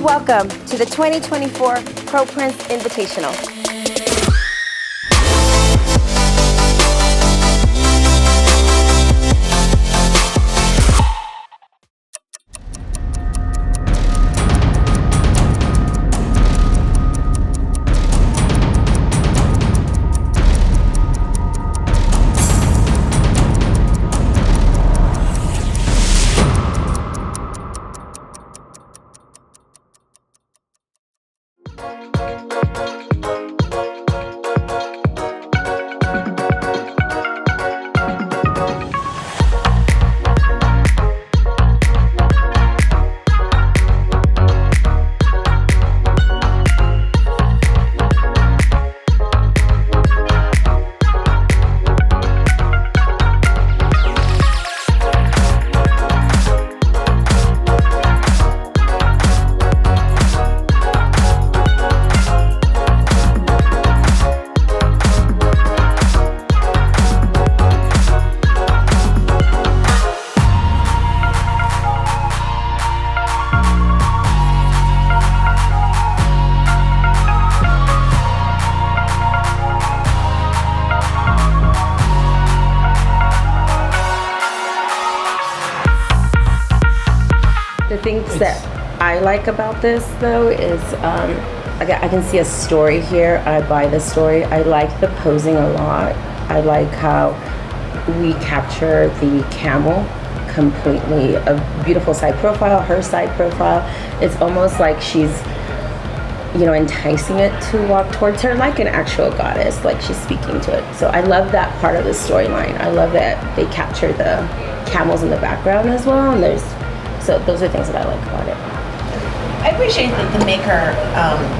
Welcome to the 2024 ProPrints Invitational. The things that I like about this, though, is I can see a story here. I buy the story. I like the posing a lot. I like how we capture the camel completely. A beautiful side profile, her side profile. It's almost like she's, enticing it to walk towards her like an actual goddess, like she's speaking to it. So I love that part of the storyline. I love that they capture the camels in the background as well, and so those are things that I like about it. I appreciate that the maker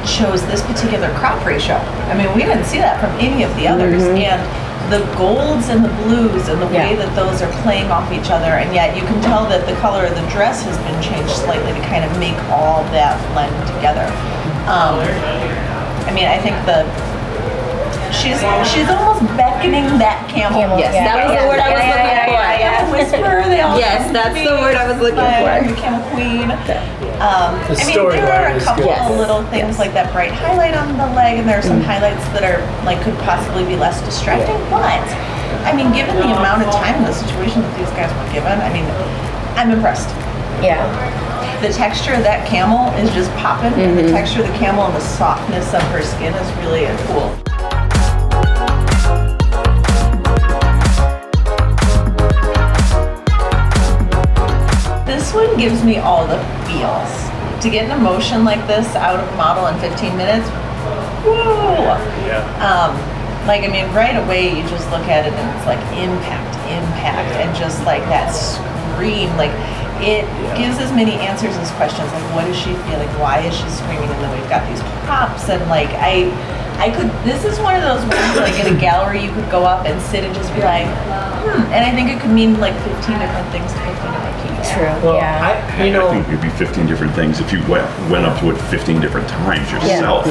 chose this particular crop ratio. I mean, we didn't see that from any of the others. And the golds and the blues and the way that those are playing off each other, and yet you can tell that the color of the dress has been changed slightly to kind of make all that blend together. I think she's almost beckoning that camel. Yes, that was the word I was looking for. Camel whisperer, they all yes, that's the word I was looking for. The camel queen. There are a couple of little things like that bright highlight on the leg, and there are some highlights that are could possibly be less distracting. But given the amount of time and the situation that these guys were given, I'm impressed. Yeah. The texture of that camel is just popping, and the texture of the camel and the softness of her skin is really cool. This one gives me all the feels. To get an emotion like this out of a model in 15 minutes, whoa! Right away you just look at it and it's like impact, and just like that scream, it gives as many answers as questions, like what is she feeling, why is she screaming, and then we've got these props, and this is one of those ones in a gallery you could go up and sit and just be like, and I think it could mean 15 different things to 15 different people. True. Well, yeah. I think it'd be 15 different things if you went up to it 15 different times yourself.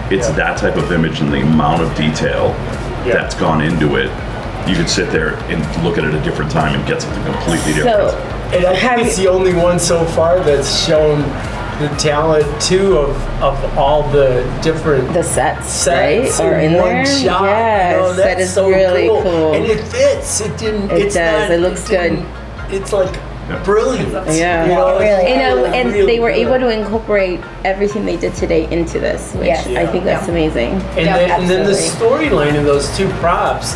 It's that type of image and the amount of detail that's gone into it. You could sit there and look at it a different time and get something completely different. And I think it's the only one so far that's shown the talent too of all the different sets right? or in one shot. Yes, that is so really cool. And it fits. It looks good. It's brilliant. Yeah. And really they were able to incorporate everything they did today into this, which I think that's amazing. And then the storyline of those two props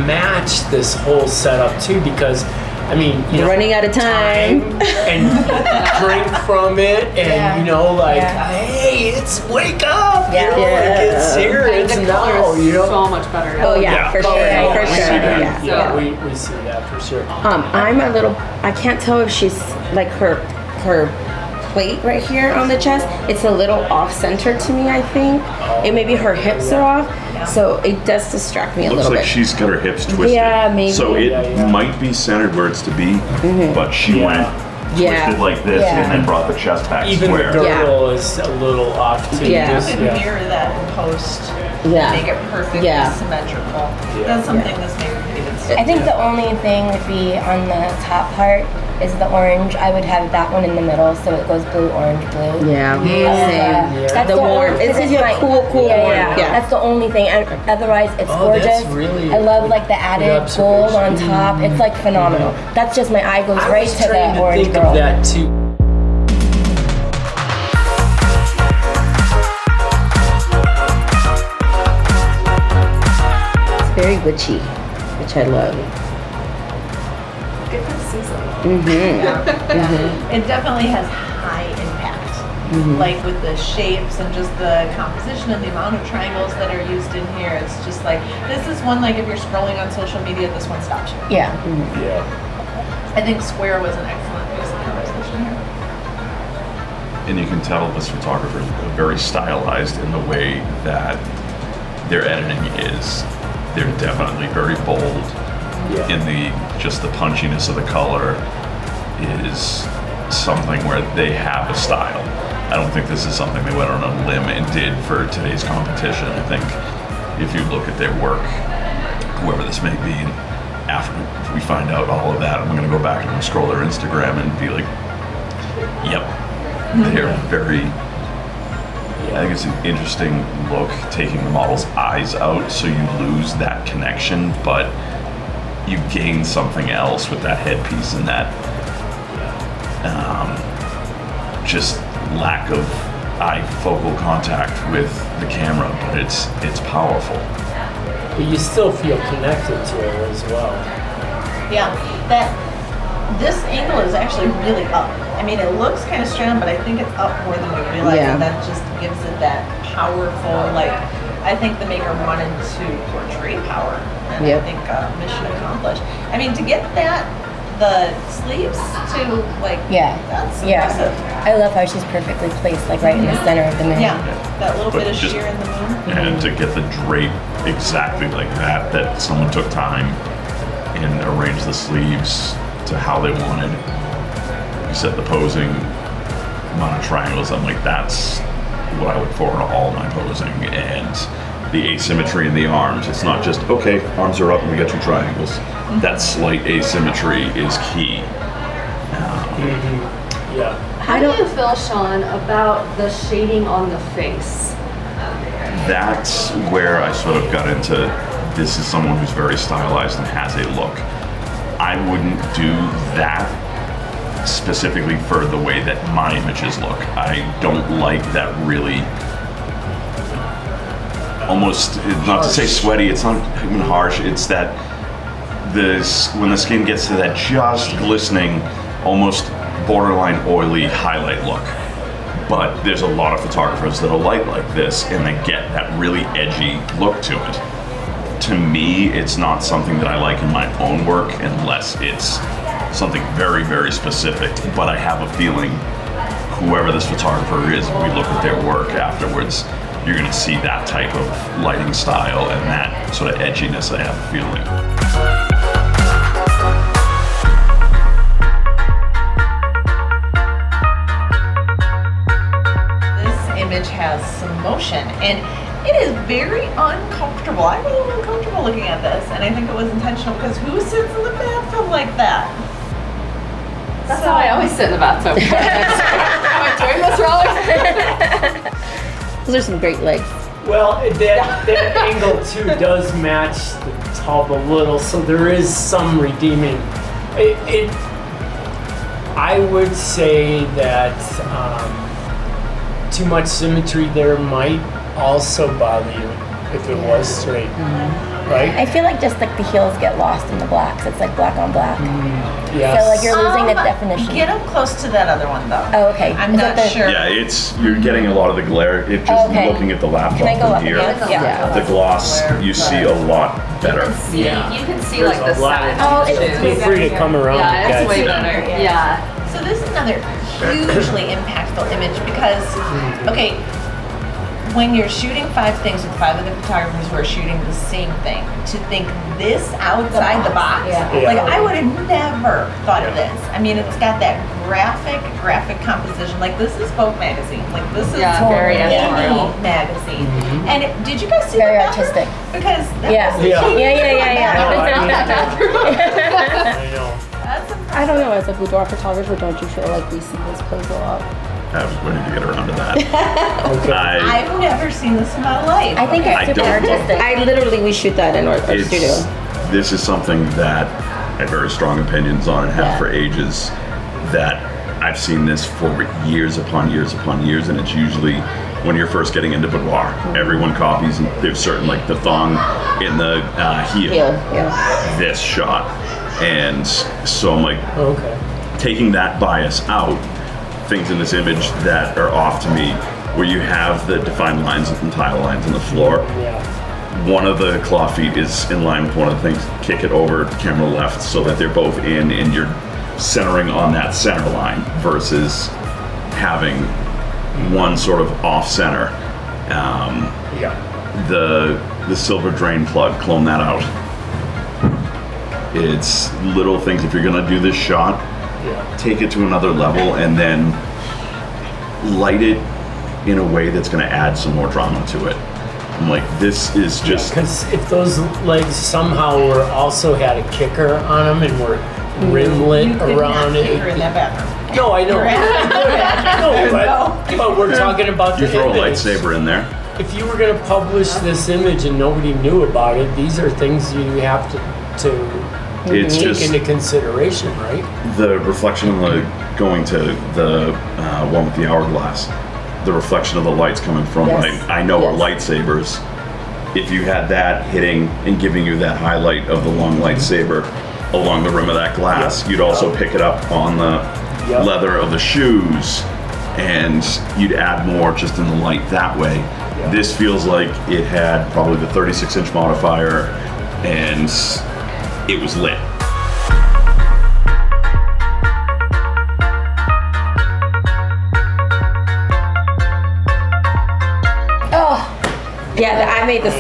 match this whole setup too, because running out of time and drink from it, and hey, it's wake up, it's here, it's now, so much better. Oh yeah, for sure, for sure. We see that for sure. I can't tell if she's her plate right here on the chest, it's a little off center to me. I think it maybe her hips are off, so it does distract me a little bit. Looks like she's got her hips twisted. Yeah, maybe. So it might be centered where it's to be, but she went twisted like this and then brought the chest back even square. The girdle is a little off too. You can mirror that in post. Make it perfectly symmetrical. That's something this maker needed. I think the only thing would be on the top part is the orange. I would have that one in the middle, so it goes blue, orange, blue. Yeah, same. That's The warm. only- It's your cool orange. Yeah. That's the only thing. And otherwise, it's gorgeous. That's really I love like the added gold on top. It's like phenomenal. That's just my eye goes right to the orange think girl. of that too. Very witchy, which I love. Good for season. It definitely has high impact. Like with the shapes and just the composition and the amount of triangles that are used in here. It's just like, this is one, like if you're scrolling on social media, this one stops you. Yeah. Yeah. I think square was an excellent piece of composition here. And you can tell this photographer is very stylized in the way that their editing is. They're definitely very bold in just the punchiness of the color is something where they have a style. I don't think this is something they went on a limb and did for today's competition. I think if you look at their work, whoever this may be, and after we find out all of that, I'm going to go back and scroll their Instagram and be like, yep, they're very... I think it's an interesting look, taking the model's eyes out so you lose that connection, but you gain something else with that headpiece and that just lack of eye focal contact with the camera, but it's powerful. But you still feel connected to it as well. Yeah, this angle is actually really up. I mean, it looks kind of straight on, but I think it's up more than we realize, and that just gives it that powerful, like, I think the maker wanted to portray power, and I think mission accomplished. I mean, to get the sleeves to, like, that's impressive. I love how she's perfectly placed, like right in the center of the moon. Yeah, that little But bit of just- sheer in the moon. And to get the drape exactly like that someone took time and arranged the sleeves to how they wanted. You said the posing, amount of triangles, I'm like, that's what I look for in all my posing. And the asymmetry in the arms, it's not just, okay, arms are up and we got 2 triangles. That slight asymmetry is key. How do you feel, Sean, about the shading on the face? That's where I sort of got into, this is someone who's very stylized and has a look. I wouldn't do that specifically for the way that my images look. I don't like that really, almost, not to say sweaty, it's not even harsh, it's that when the skin gets to that just glistening, almost borderline oily highlight look. But there's a lot of photographers that'll light like this and they get that really edgy look to it. To me, it's not something that I like in my own work unless it's something very, very specific. But I have a feeling whoever this photographer is, if we look at their work afterwards, you're gonna see that type of lighting style and that sort of edginess, I have a feeling. Image has some motion, and it is very uncomfortable. I'm a little uncomfortable looking at this, and I think it was intentional because who sits in the bathtub like that? That's how I always sit in the bathtub. Am I doing this wrong? Those are some great legs. Well, that angle too does match the tub a little, so there is some redeeming. I would say that too much symmetry there might also bother you if it was straight, right? I feel like just like the heels get lost in the blacks. It's like black on black. Yes. So like you're losing the definition. Get up close to that other one though. Oh, okay. I'm Is not that the- sure. Yeah, you're getting a lot of the glare. It just looking at the laptop Can I go from up here, again? Yeah. the gloss, you see a lot better. You can see There's like the a lot. side. Oh, it's Feel free to come around, Yeah, guys. it's way better. Yeah. So this is another hugely impactful image because, okay, when you're shooting 5 things with 5 other photographers who are shooting the same thing, to think this outside the box, like I would have never thought of this. I mean, it's got that graphic composition. Like this is Vogue magazine. Like this is very editorial magazine. And did you guys see Very the bathroom? artistic. Because that Yeah. was Yeah. I know. that's impressive. I don't know, as a boudoir photographer, don't you feel like we see this place a lot? I was waiting to get around to that. Okay. I've never seen this in my life. I think I it's super don't- artistic. We shoot that in our studio. This is something that I have very strong opinions on and have Yeah. for ages, that I've seen this for years upon years upon years, and it's usually when you're first getting into boudoir. Everyone copies, and there's certain, like the thong in the heel, Yeah. this shot. And so I'm like, Okay. taking that bias out, things in this image that are off to me, where you have the defined lines and tile lines on the floor. Yeah. One of the claw feet is in line with one of the things. Kick it over to camera left so that they're both in, and you're centering on that center line versus having one sort of off center. Yeah. The silver drain plug, clone that out. It's little things. If you're gonna do this shot, Yeah. take it to another level and then light it in a way that's going to add some more drama to it. I'm like, this is just Because if those legs somehow were also had a kicker on them and were rimlet around it. You're in that bathroom. No, I know. No, but we're talking about you the throw a image. lightsaber in there. If you were going to publish this image and nobody knew about it, these are things you have to It's take just into consideration, right? the reflection of the going to the one with the hourglass. The reflection of the lights coming from. Yes. I know are Yes. lightsabers. If you had that hitting and giving you that highlight of the long lightsaber along the rim of that glass, Yep. you'd also pick it up on the Yep. leather of the shoes, and you'd add more just in the light that way. Yep. This feels like it had probably the 36-inch modifier, and it was lit. Yeah, I made the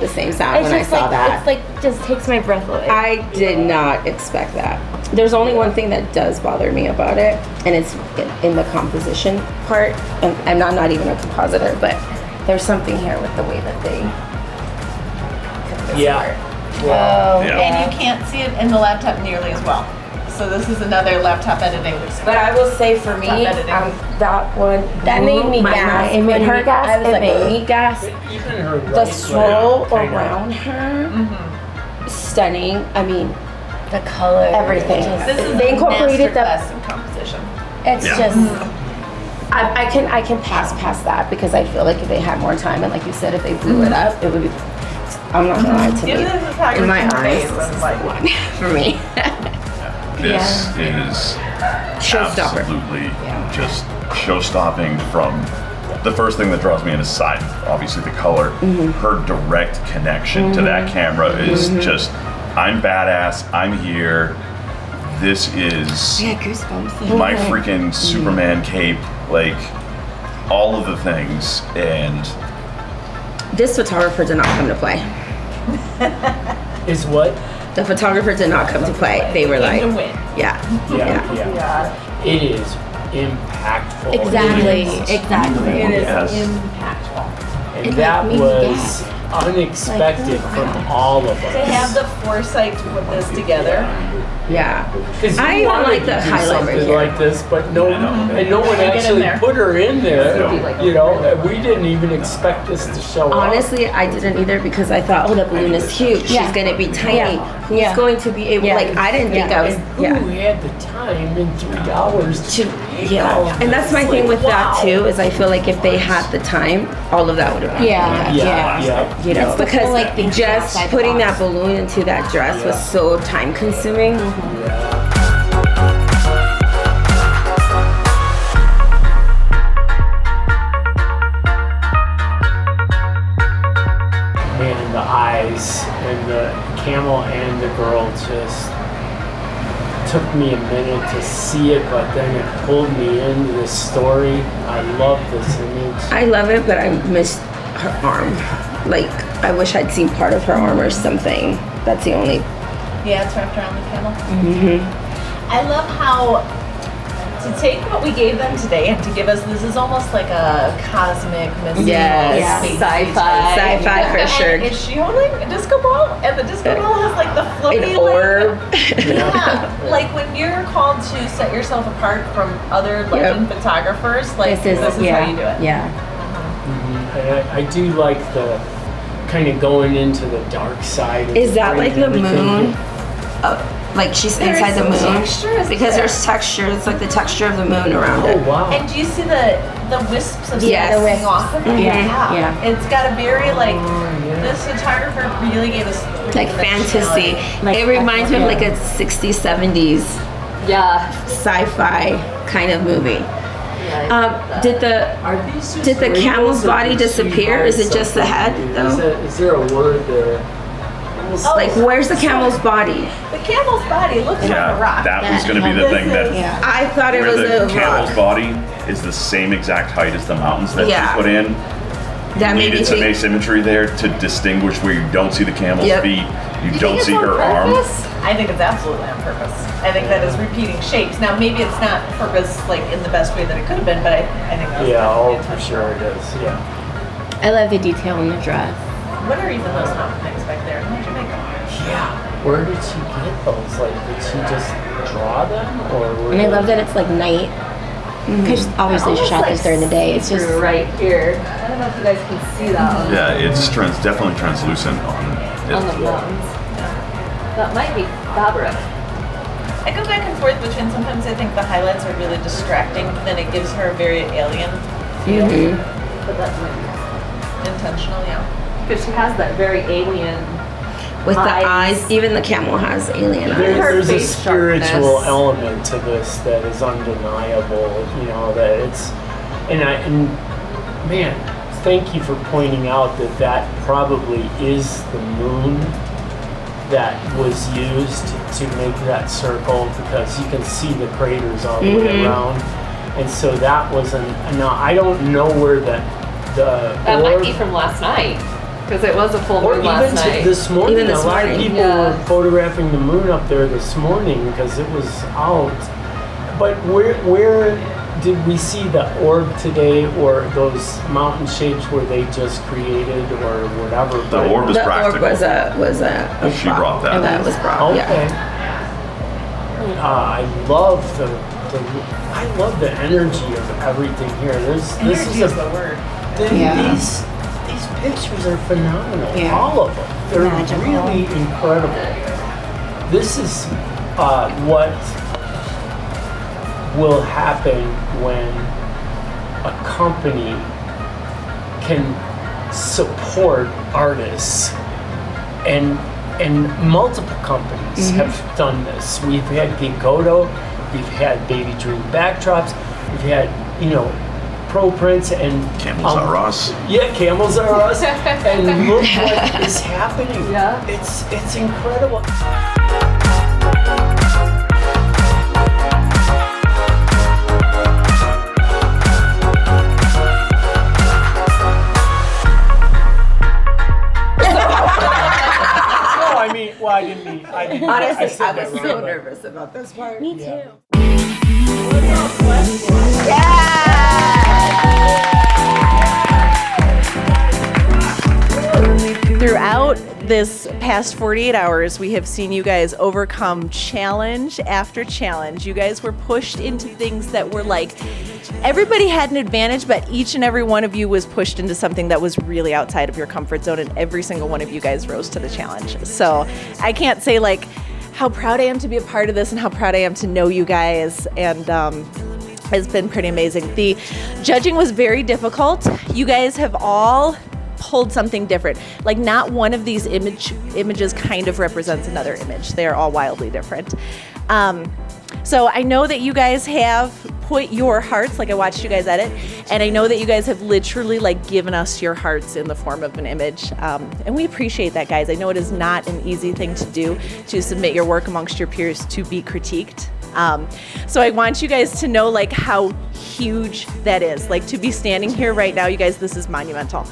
same sound It's when I just saw like, that. it's like, just takes my breath away. I did not expect that. There's only one thing that does bother me about it, and it's in the composition part. And I'm not even a compositor, but there's something here with the way that they cut this Yeah. part. Oh, Yeah. And you can't see it in the laptop nearly as well. So this is another laptop editing. But I will say for me, Stop editing. that one That made me blew my gasp mind. It made when her we- gasp. I was It like, made me gasp. Even her The right stroll leg kinda- around her, stunning. I mean, the color. everything. This is They a incorporated the. masterclass in composition. It's Yeah. just, I can pass past that because I feel like if they had more time and like you said, if they blew it up, it would be. I'm not gonna lie to Give me. this a photography In my eyes, phase, this it's is like, the one for me. This is Showstopper. absolutely just show-stopping. From the first thing that draws me in is sight, obviously the color. Her direct connection to that camera is just, I'm badass, I'm here, this is Yeah, goosebumps. my freaking Superman cape, like all of the things. And This photographer did not come to play. Is what? The photographer did not come to play. They were like, Came to win. yeah. Yeah. It is impactful. exactly, It is. exactly. It is Yes. impactful. And It that made me was gasp. unexpected Like, from all of us. To have the foresight to put this together. Yeah. 'Cause I you even wanted like to the do highlight right something here. like this, but no, I know. and no one Get in actually there. put her in there. Yeah. You know, and we didn't even expect this to show up. Honestly, I didn't either because I thought, oh, the balloon is huge. Yeah. She's gonna be tiny. Yeah. Who's Yeah. going to be able? Yeah. Like I didn't think Yeah. I was. And who had the time in 3 hours to create all of And that's this? my thing Like, with that wow. too. Is I feel like if they had the time, all of that would have been. Yeah, Yeah, yeah. You know, It's the because whole, like, thinking just outside the putting box. that balloon into that dress was Yeah. so time consuming. Yeah. Man, the eyes and the camel and the girl just took me a minute to see it, but then it pulled me into the story. I love this image. I love it, but I missed her arm. Like I wish I'd seen part of her arm or something. That's the only. Yeah, it's wrapped around the camel. I love how to take what we gave them today and to give us, this is almost like a cosmic, mystical, Yes. Sci-fi for sure. And is she holding a disco ball? And the disco ball has like the floaty An orb. yeah, like when you're called to set yourself apart from other legend photographers, like this is how you do it. Yeah. And I do like the kind of going into the dark side. Is that like the moon? Like she's inside the moon? Textures Because there. there's texture. It's like the texture of the moon around it. Oh wow. And do you see the wisps of Yes. smoke The coming off of it? Yeah. It's got a very like, this photographer really gave us Like fantasy. Like, It reminds me of like a 60s, 70s Yeah. sci-fi kind of movie. Did the Did camel's body disappear? Is it just the head though? Is there a word there? Like where's the camel's body? The camel's body looks like a rock. that was going to be the thing that I thought it where was the a camel's rock. body is the same exact height as the mountains that Yeah. you put in. That made me Needed some think. asymmetry there to distinguish where you don't see the camel's Yep. feet, you don't see her arm. I think it's absolutely on purpose. I think that is repeating shapes. Now maybe it's not purpose like in the best way that it could have been, but I think that's Yeah, definitely for sure it is. Yeah. I love the detail in the dress. What are even those mountain things back there? How'd you make them? Yeah. Where did she get those? Like, did she just draw them, or? And I love that it's like night. Because obviously she shot this during the day. It's just right here. I don't know if you guys can see that one Yeah, it's definitely translucent on it. on the mountains. That might be fabric. I go back and forth between sometimes I think the highlights are really distracting, but then it gives her a very alien feel. But that's maybe Intentional, yeah. because she has that very alien With the eyes, even the camel has alien eyes. There's a face spiritual sharpness. element to this that is undeniable. You know that it's, and man, thank you for pointing out that probably is the moon that was used to make that circle, because you can see the craters all the way around, and so that was now I don't know where that That might be from last night because it was a full or moon even last night. this morning. Even this a lot morning. of people Yeah. were photographing the moon up there this morning because it was out. But where did we see the orb today, or those mountain shapes were they just created or whatever? The orb is The orb practical. was a She brought that. That was brought. Okay. Yeah. I love I love the energy of everything here. Energy is the word. These pictures are phenomenal. Yeah. All of them. They're Magical. really incredible. This is what will happen when a company can support artists, and multiple companies have done this. We've had Gigoto, we've had Baby Dream backdrops, we've had ProPrints and Camels are us. Yeah, Camels are us, and look what is happening. Yeah. It's incredible. I didn't Honestly, said I that was wrong, so but- nervous about this part. Me too. Throughout this past 48 hours, we have seen you guys overcome challenge after challenge. You guys were pushed into things that were like, everybody had an advantage, but each and every one of you was pushed into something that was really outside of your comfort zone, and every single one of you guys rose to the challenge. So I can't say like how proud I am to be a part of this and how proud I am to know you guys, and it's been pretty amazing. The judging was very difficult. You guys have all pulled something different. Like not one of these images kind of represents another image. They are all wildly different. So I know that you guys have put your hearts, like I watched you guys edit, and I know that you guys have literally like given us your hearts in the form of an image. And we appreciate that, guys. I know it is not an easy thing to do, to submit your work amongst your peers to be critiqued. So I want you guys to know like how huge that is. Like to be standing here right now, you guys, this is monumental.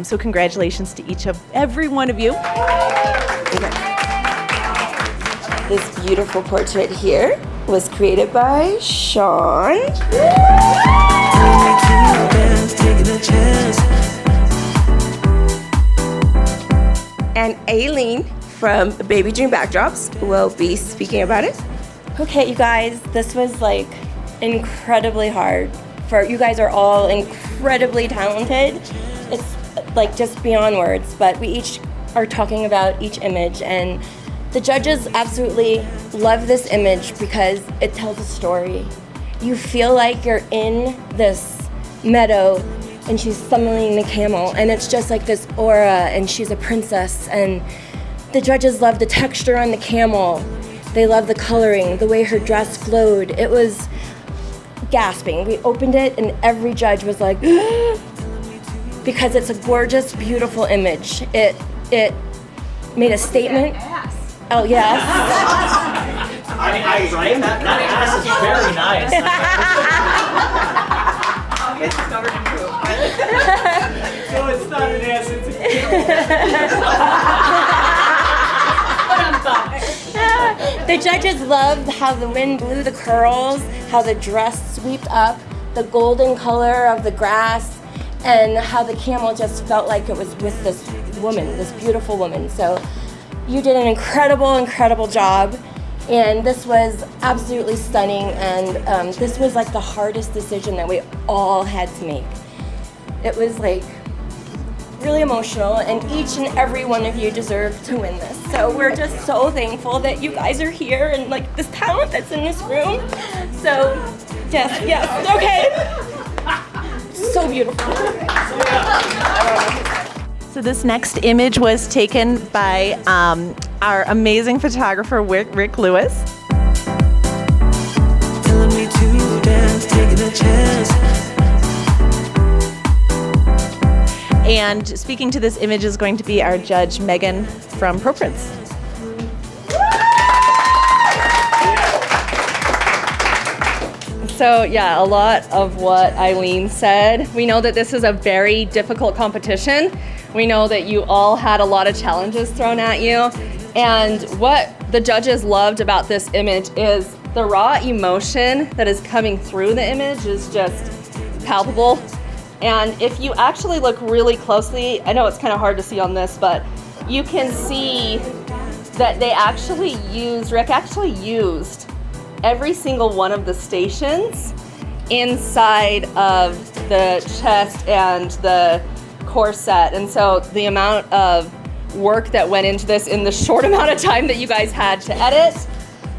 So congratulations to every one of you. This beautiful portrait here was created by Sean. And Aileen from Baby Dream Backdrops will be speaking about it. Okay, you guys, this was like incredibly hard. You guys are all incredibly talented. It's like just beyond words, but we each are talking about each image, and the judges absolutely love this image because it tells a story. You feel like you're in this meadow and she's summoning the camel, and it's just like this aura, and she's a princess, and the judges love the texture on the camel. They love the coloring, the way her dress flowed. It was gasping. We opened it and every judge was like, because it's a gorgeous, beautiful image. It made a statement. Oh, yes. That ass is very nice. It's covered in poop. No, it's not an ass, it's a camel. The judges loved how the wind blew the curls, how the dress swept up, the golden color of the grass, and how the camel just felt like it was with this woman, this beautiful woman. So you did an incredible, incredible job. And this was absolutely stunning, and this was like the hardest decision that we all had to make. It was like really emotional, and each and every one of you deserve to win this. So we're just so thankful that you guys are here and like this talent that's in this room. So yes, okay. So beautiful. So this next image was taken by our amazing photographer, Ric Lewis. And speaking to this image is going to be our judge, Megan from ProPrints. So yeah, a lot of what Eileen said. We know that this is a very difficult competition. We know that you all had a lot of challenges thrown at you. And what the judges loved about this image is the raw emotion that is coming through the image is just palpable. And if you actually look really closely, I know it's kind of hard to see on this, but you can see that Ric actually used every single one of the stations inside of the chest and the corset. And so the amount of work that went into this in the short amount of time that you guys had to edit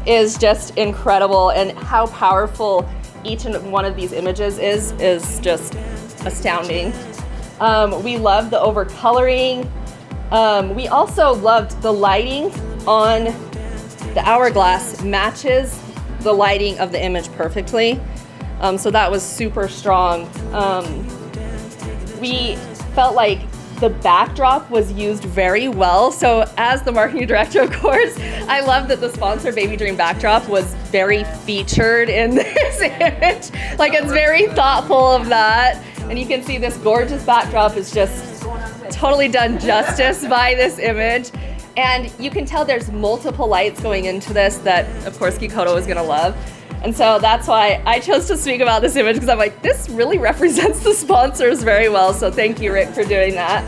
is just incredible. And how powerful each and one of these images is just astounding. We love the overcoloring. We also loved the lighting on the hourglass matches the lighting of the image perfectly. So that was super strong. We felt like the backdrop was used very well. So as the marketing director, of course, I love that the sponsor Baby Dream backdrop was very featured in this image. Like, it's very thoughtful of that. And you can see this gorgeous backdrop is just totally done justice by this image. And you can tell there's multiple lights going into this that, of course, Kikoto is gonna love. And so that's why I chose to speak about this image, because I'm like, this really represents the sponsors very well. So thank you, Ric, for doing that.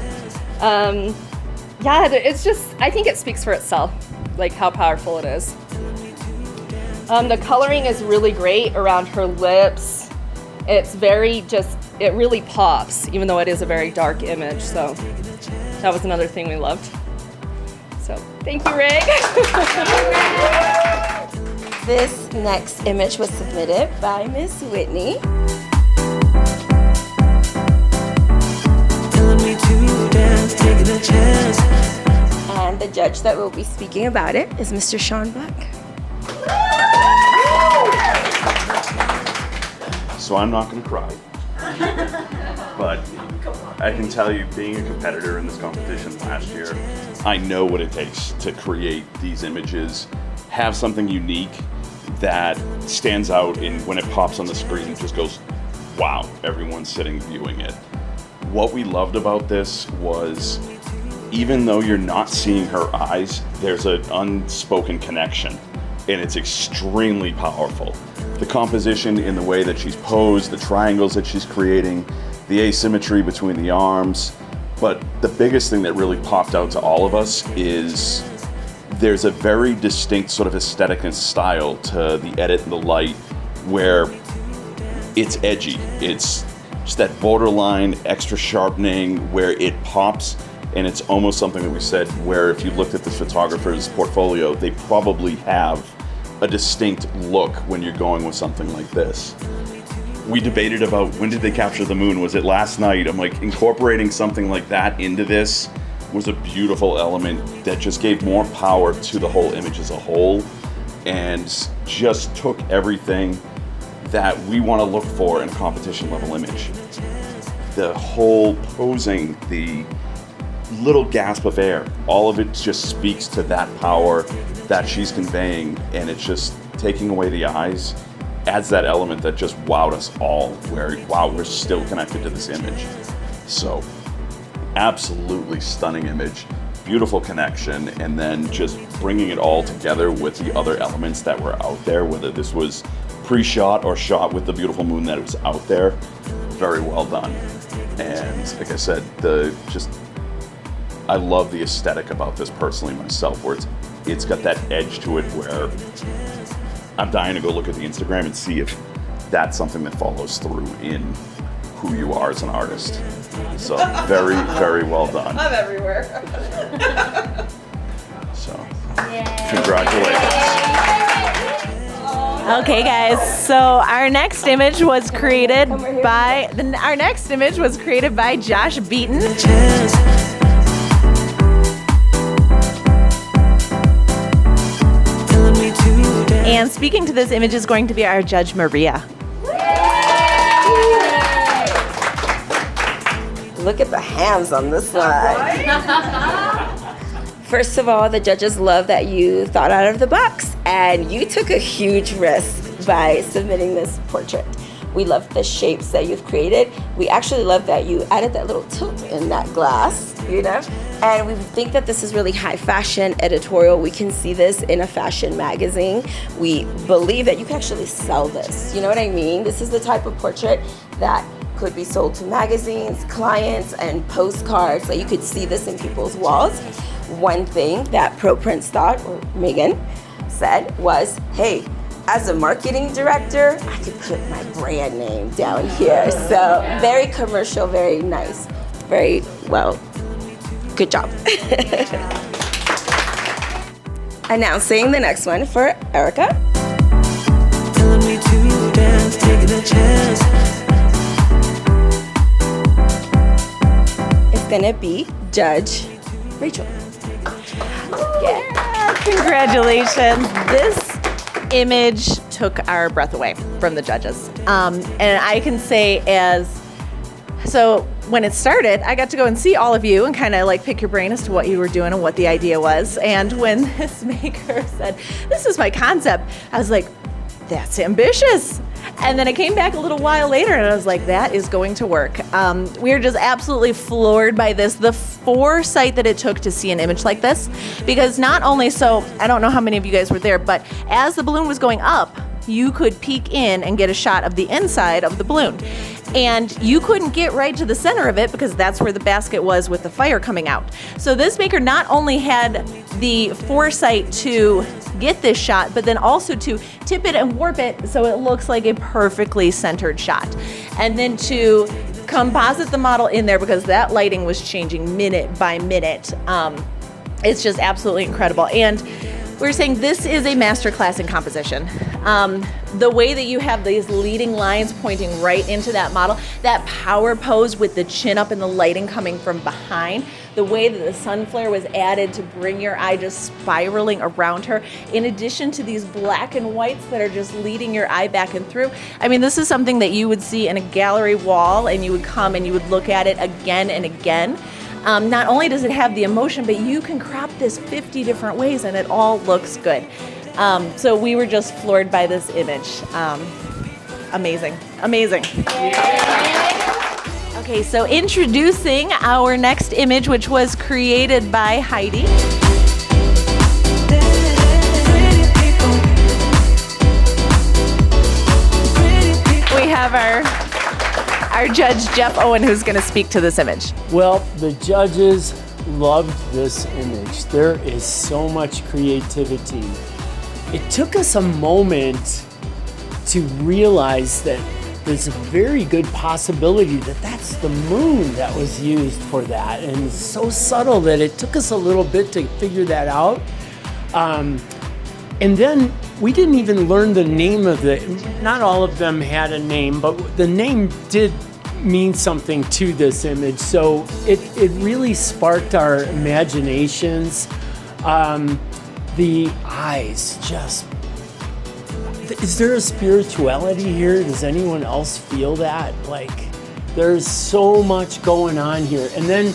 Yeah, it's just, I think it speaks for itself, like how powerful it is. The coloring is really great around her lips. It's very it really pops, even though it is a very dark image. So that was another thing we loved. So thank you, Ric. This next image was submitted by Miss Whitney. And the judge that will be speaking about it is Mr. Sean Buck. So I'm not going to cry, but I can tell you, being a competitor in this competition last year, I know what it takes to create these images, have something unique that stands out, and when it pops on the screen, just goes, wow, everyone's sitting viewing it. What we loved about this was, even though you're not seeing her eyes, there's an unspoken connection and it's extremely powerful. The composition in the way that she's posed, the triangles that she's creating, the asymmetry between the arms. But the biggest thing that really popped out to all of us is there's a very distinct sort of aesthetic and style to the edit and the light where it's edgy. It's just that borderline extra sharpening where it pops, and it's almost something that we said where if you looked at this photographer's portfolio, they probably have a distinct look when you're going with something like this. We debated about when did they capture the moon? Was it last night? I'm like, incorporating something like that into this was a beautiful element that just gave more power to the whole image as a whole, and just took everything that we want to look for in a competition level image. The whole posing, the little gasp of air, all of it just speaks to that power that she's conveying, and it's just taking away the eyes, adds that element that just wowed us all, where, wow, we're still connected to this image. So, absolutely stunning image, beautiful connection, and then just bringing it all together with the other elements that were out there, whether this was pre-shot or shot with the beautiful moon that was out there. Very well done. And like I said, I love the aesthetic about this personally myself, where it's got that edge to it where I'm dying to go look at the Instagram and see if that's something that follows through in who you are as an artist. So very, very well done. I'm everywhere. So, congratulations. Okay, guys. So our next image was created by Josh Beaton. And speaking to this image is going to be our judge, Maria. Look at the hands on this one. First of all, the judges love that you thought out of the box and you took a huge risk by submitting this portrait. We love the shapes that you've created. We actually love that you added that little tilt in that glass, and we think that this is really high fashion editorial. We can see this in a fashion magazine. We believe that you can actually sell this. You know what I mean? This is the type of portrait that could be sold to magazines, clients, and postcards. Like you could see this in people's walls. One thing that ProPrints thought, or Megan said, was, hey, as a marketing director, I could put my brand name down here. So very commercial, very nice, very well, good job. Announcing the next one for Arica. Telling me to dance, taking a chance. It's gonna be Judge Rachel. Yeah, congratulations. This image took our breath away from the judges. And I can say so when it started, I got to go and see all of you and kind of like pick your brain as to what you were doing and what the idea was. And when this maker said, this is my concept, I was like, that's ambitious. And then I came back a little while later and I was like, that is going to work. We are just absolutely floored by this, the foresight that it took to see an image like this. Because not only so, I don't know how many of you guys were there, but as the balloon was going up, you could peek in and get a shot of the inside of the balloon. And you couldn't get right to the center of it because that's where the basket was with the fire coming out. So this maker not only had the foresight to get this shot, but then also to tip it and warp it so it looks like a perfectly centered shot. And then to composite the model in there because that lighting was changing minute by minute. It's just absolutely incredible. And we're saying this is a masterclass in composition. The way that you have these leading lines pointing right into that model, that power pose with the chin up and the lighting coming from behind, the way that the sun flare was added to bring your eye just spiraling around her, in addition to these black and whites that are just leading your eye back and through. I mean, this is something that you would see in a gallery wall and you would come and you would look at it again and again. Not only does it have the emotion, but you can crop this 50 different ways and it all looks good. So we were just floored by this image. Amazing, amazing. Okay, so introducing our next image, which was created by Heidi. have our judge, Jeff Owen, who's going to speak to this image. Well, the judges loved this image. There is so much creativity. It took us a moment to realize that there's a very good possibility that that's the moon that was used for that. And it's so subtle that it took us a little bit to figure that out. And then we didn't even learn the name of not all of them had a name, but the name did mean something to this image. So it really sparked our imaginations. The eyes just, is there a spirituality here? Does anyone else feel that? Like, there's so much going on here. And then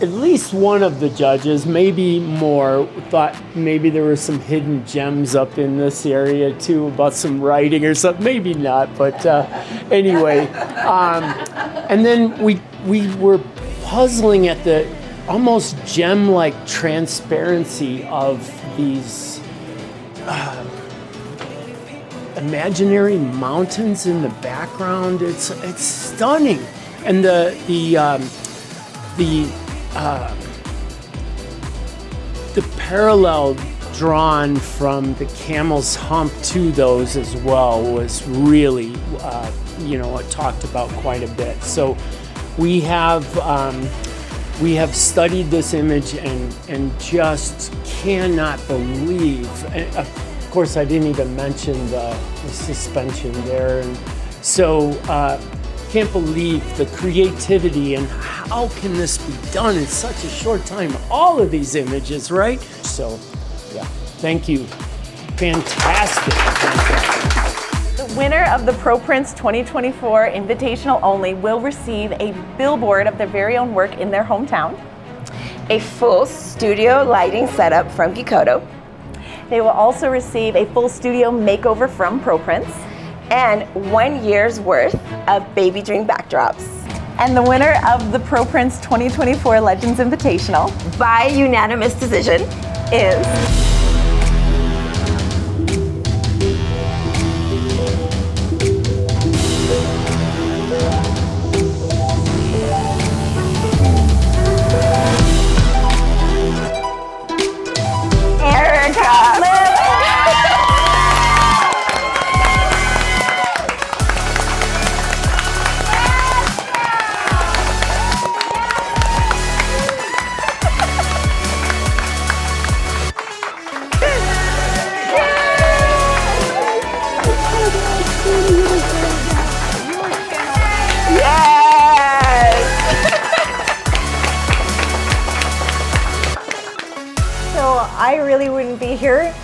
at least one of the judges, maybe more, thought maybe there were some hidden gems up in this area too about some writing or something. Maybe not, but anyway. And then we were puzzling at the almost gem-like transparency of these imaginary mountains in the background. It's stunning, and the parallel drawn from the camel's hump to those as well was really, talked about quite a bit. So we have studied this image and just cannot believe. And of course, I didn't even mention the suspension there, and so can't believe the creativity and how can this be done in such a short time? All of these images, right? So, yeah, thank you. Fantastic. The winner of the ProPrints 2024 Invitational Only will receive a billboard of their very own work in their hometown. A full studio lighting setup from Gikoto. They will also receive a full studio makeover from ProPrints. And 1 year's worth of baby dream backdrops. And the winner of the ProPrints 2024 Legends Invitational by unanimous decision is Arica. I really wouldn't be here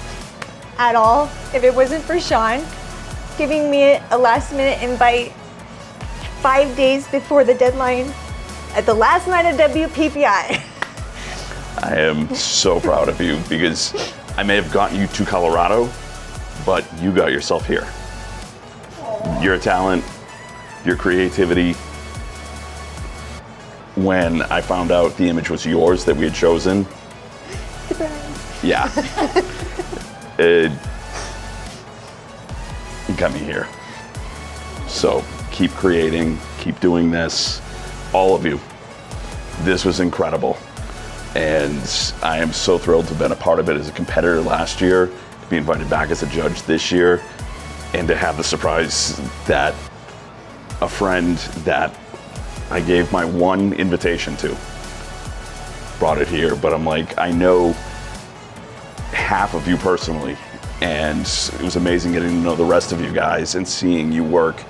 at all if it wasn't for Sean giving me a last minute invite 5 days before the deadline at the last night of WPPI. I am so proud of you because I may have gotten you to Colorado, but you got yourself here. Your talent, your creativity. When I found out the image was yours that we had chosen, yeah, it got me here. So keep creating, keep doing this, all of you. This was incredible. And I am so thrilled to have been a part of it as a competitor last year, to be invited back as a judge this year, and to have the surprise that a friend that I gave my one invitation to brought it here. But I'm like, I know half of you personally, and it was amazing getting to know the rest of you guys and seeing you work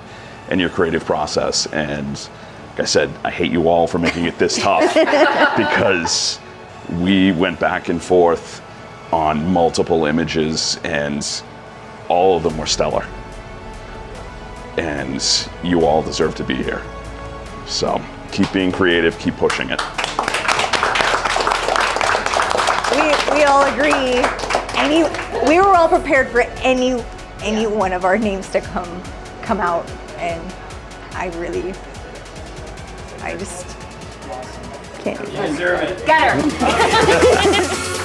and your creative process. And like I said, I hate you all for making it this tough because we went back and forth on multiple images and all of them were stellar. And you all deserve to be here. So keep being creative, keep pushing it. We all agree. We were all prepared for any one of our names to come out, and I just can't. You deserve it. Get her.